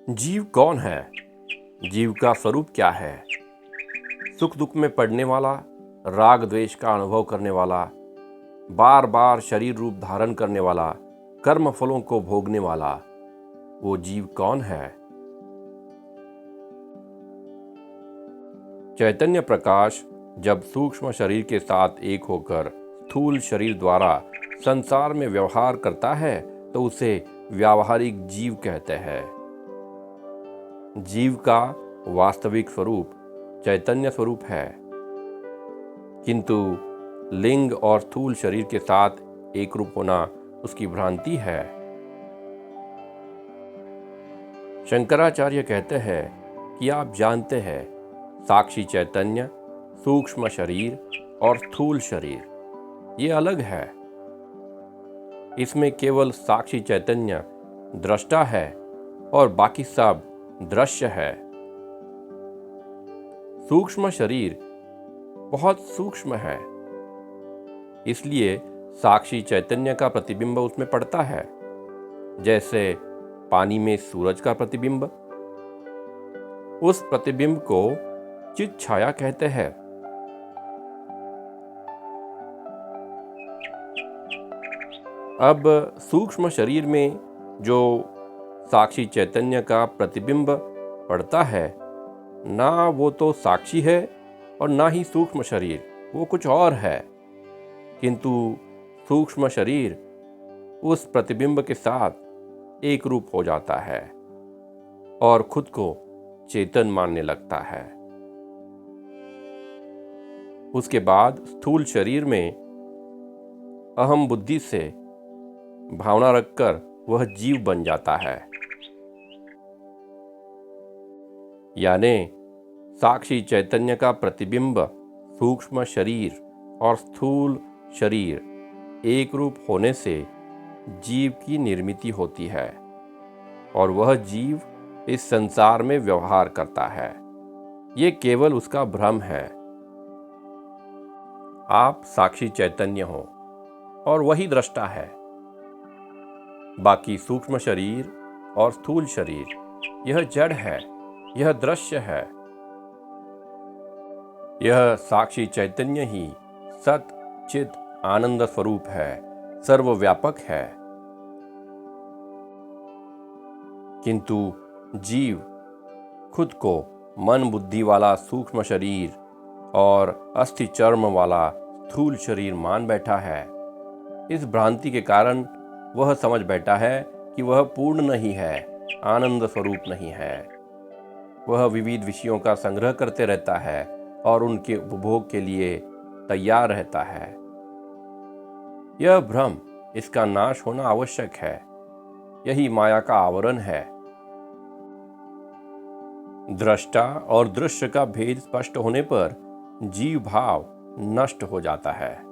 जीव कौन है? जीव का स्वरूप क्या है? सुख दुख में पड़ने वाला, राग द्वेष का अनुभव करने वाला, बार बार शरीर रूप धारण करने वाला, कर्म फलों को भोगने वाला, वो जीव कौन है? चैतन्य प्रकाश जब सूक्ष्म शरीर के साथ एक होकर स्थूल शरीर द्वारा संसार में व्यवहार करता है तो उसे व्यावहारिक जीव कहते हैं। जीव का वास्तविक स्वरूप चैतन्य स्वरूप है, किंतु लिंग और स्थूल शरीर के साथ एक रूप होना उसकी भ्रांति है। शंकराचार्य कहते हैं कि आप जानते हैं, साक्षी चैतन्य, सूक्ष्म शरीर और स्थूल शरीर ये अलग है। इसमें केवल साक्षी चैतन्य दृष्टा है और बाकी सब दृश्य है। सूक्ष्म शरीर बहुत सूक्ष्म है, इसलिए साक्षी चैतन्य का प्रतिबिंब उसमें पड़ता है, जैसे पानी में सूरज का प्रतिबिंब। उस प्रतिबिंब को चित छाया कहते हैं। अब सूक्ष्म शरीर में जो साक्षी चैतन्य का प्रतिबिंब पड़ता है, ना वो तो साक्षी है और ना ही सूक्ष्म शरीर, वो कुछ और है। किंतु सूक्ष्म शरीर उस प्रतिबिंब के साथ एक रूप हो जाता है और खुद को चेतन मानने लगता है। उसके बाद स्थूल शरीर में अहम बुद्धि से भावना रखकर वह जीव बन जाता है। यानी साक्षी चैतन्य का प्रतिबिंब सूक्ष्म शरीर और स्थूल शरीर एक रूप होने से जीव की निर्मित होती है और वह जीव इस संसार में व्यवहार करता है। ये केवल उसका भ्रम है। आप साक्षी चैतन्य हो और वही दृष्टा है। बाकी सूक्ष्म शरीर और स्थूल शरीर यह जड़ है, यह दृश्य है। यह साक्षी चैतन्य ही सत चित आनंद स्वरूप है, सर्वव्यापक है। किंतु जीव खुद को मन बुद्धि वाला सूक्ष्म शरीर और अस्थि चर्म वाला स्थूल शरीर मान बैठा है। इस भ्रांति के कारण वह समझ बैठा है कि वह पूर्ण नहीं है, आनंद स्वरूप नहीं है। वह विविध विषयों का संग्रह करते रहता है और उनके उपभोग के लिए तैयार रहता है। यह भ्रम, इसका नाश होना आवश्यक है। यही माया का आवरण है। दृष्टा और दृश्य का भेद स्पष्ट होने पर जीव भाव नष्ट हो जाता है।